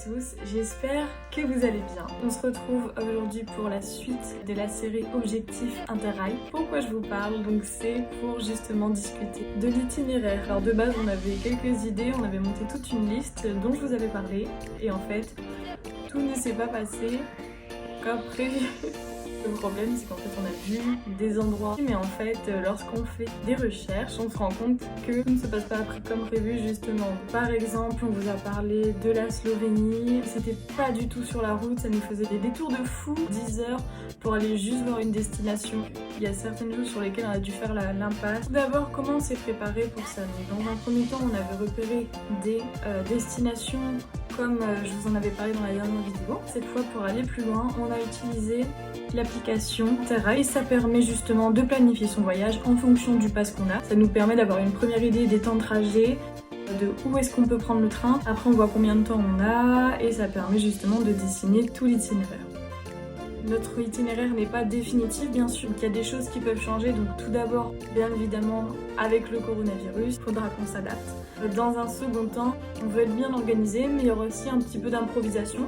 tous, j'espère que vous allez bien. On se retrouve aujourd'hui pour la suite de la série Objectif Interrail. Pourquoi je vous parle? Donc c'est pour justement discuter de l'itinéraire. Alors de base on avait quelques idées, on avait monté toute une liste dont je vous avais parlé et en fait tout ne s'est pas passé comme prévu. Le problème c'est qu'en fait on a vu des endroits mais en fait lorsqu'on fait des recherches on se rend compte que tout ne se passe pas comme prévu justement. Par exemple on vous a parlé de la Slovénie, c'était pas du tout sur la route, ça nous faisait des détours de fou, 10 heures pour aller juste voir une destination. Il y a certaines choses sur lesquelles on a dû faire l'impasse. D'abord comment on s'est préparé pour ça? Donc, dans un premier temps on avait repéré des destinations comme je vous en avais parlé dans la dernière vidéo. Cette fois pour aller plus loin on a utilisé l'application Interrail et ça permet justement de planifier son voyage en fonction du pass qu'on a. Ça nous permet d'avoir une première idée des temps de trajet, de où est-ce qu'on peut prendre le train. Après on voit combien de temps on a et ça permet justement de dessiner tout l'itinéraire. Notre itinéraire n'est pas définitif bien sûr, il y a des choses qui peuvent changer. Donc tout d'abord, bien évidemment, avec le coronavirus, il faudra qu'on s'adapte. Dans un second temps, on veut être bien organisé, mais il y aura aussi un petit peu d'improvisation.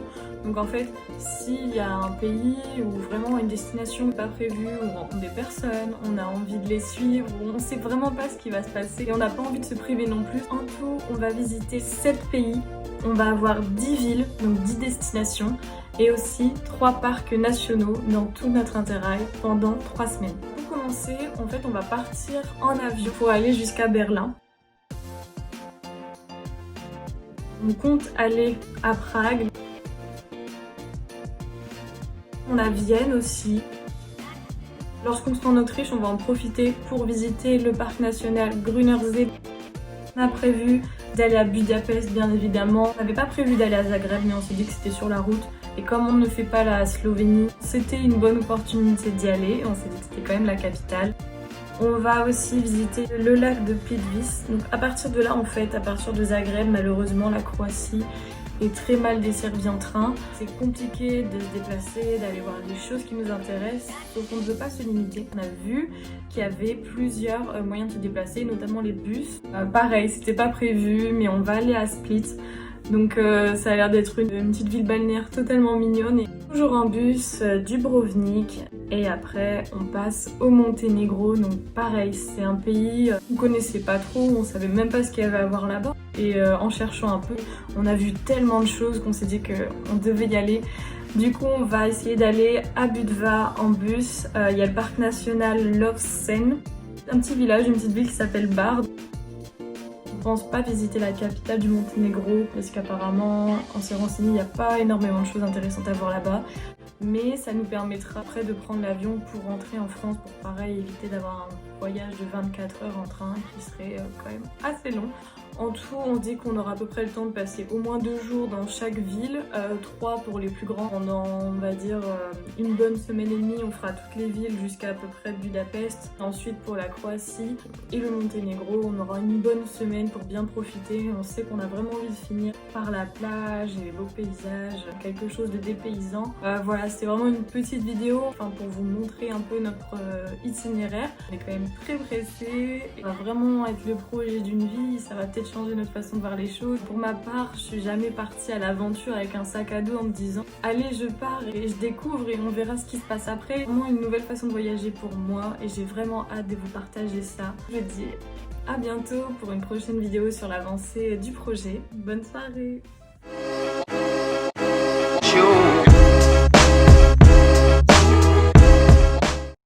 Donc en fait, s'il y a un pays ou vraiment une destination pas prévue, on rencontre des personnes, on a envie de les suivre, on sait vraiment pas ce qui va se passer et on n'a pas envie de se priver non plus. En tout, on va visiter 7 pays, on va avoir 10 villes, donc 10 destinations et aussi 3 parcs nationaux dans tout notre Interrail pendant 3 semaines. Pour commencer, en fait, on va partir en avion pour aller jusqu'à Berlin. On compte aller à Prague. On a Vienne aussi. Lorsqu'on sera en Autriche, on va en profiter pour visiter le parc national Grünersee. On a prévu d'aller à Budapest bien évidemment. On n'avait pas prévu d'aller à Zagreb mais on s'est dit que c'était sur la route. Et comme on ne fait pas la Slovénie, c'était une bonne opportunité d'y aller. On s'est dit que c'était quand même la capitale. On va aussi visiter le lac de Plitvice. Donc à partir de là en fait, à partir de Zagreb, malheureusement la Croatie est très mal desservie en train. C'est compliqué de se déplacer, d'aller voir des choses qui nous intéressent, donc on ne veut pas se limiter. On a vu qu'il y avait plusieurs moyens de se déplacer, notamment les bus. Pareil, c'était pas prévu, mais on va aller à Split. Donc ça a l'air d'être une petite ville balnéaire totalement mignonne. Et toujours en bus, Dubrovnik. Et après on passe au Monténégro. Donc pareil, c'est un pays qu'on connaissait pas trop, on savait même pas ce qu'il y avait à voir là-bas. Et en cherchant un peu, on a vu tellement de choses qu'on s'est dit qu'on devait y aller. Du coup on va essayer d'aller à Budva en bus. Il y a le parc national Lovćen, un petit village, une petite ville qui s'appelle Bar. Je pense pas visiter la capitale du Monténégro parce qu'apparemment, on s'est renseigné, il n'y a pas énormément de choses intéressantes à voir là-bas. Mais ça nous permettra après de prendre l'avion pour rentrer en France pour pareil éviter d'avoir un voyage de 24 heures en train qui serait quand même assez long. En tout, on dit qu'on aura à peu près le temps de passer au moins 2 jours dans chaque ville, 3 pour les plus grands. Pendant, on va dire, une bonne semaine et demie, on fera toutes les villes jusqu'à peu près Budapest. Ensuite, pour la Croatie et le Monténégro, on aura une bonne semaine pour bien profiter. On sait qu'on a vraiment envie de finir par la plage et les beaux paysages, quelque chose de dépaysant. Voilà, c'était vraiment une petite vidéo pour vous montrer un peu notre itinéraire. On est quand même très pressés. Ça va vraiment être le projet d'une vie, ça va peut-être changer notre façon de voir les choses. Pour ma part, je suis jamais partie à l'aventure avec un sac à dos en me disant allez je pars et je découvre et on verra ce qui se passe après. Vraiment une nouvelle façon de voyager pour moi et j'ai vraiment hâte de vous partager ça. Je vous dis à bientôt pour une prochaine vidéo sur l'avancée du projet. Bonne soirée!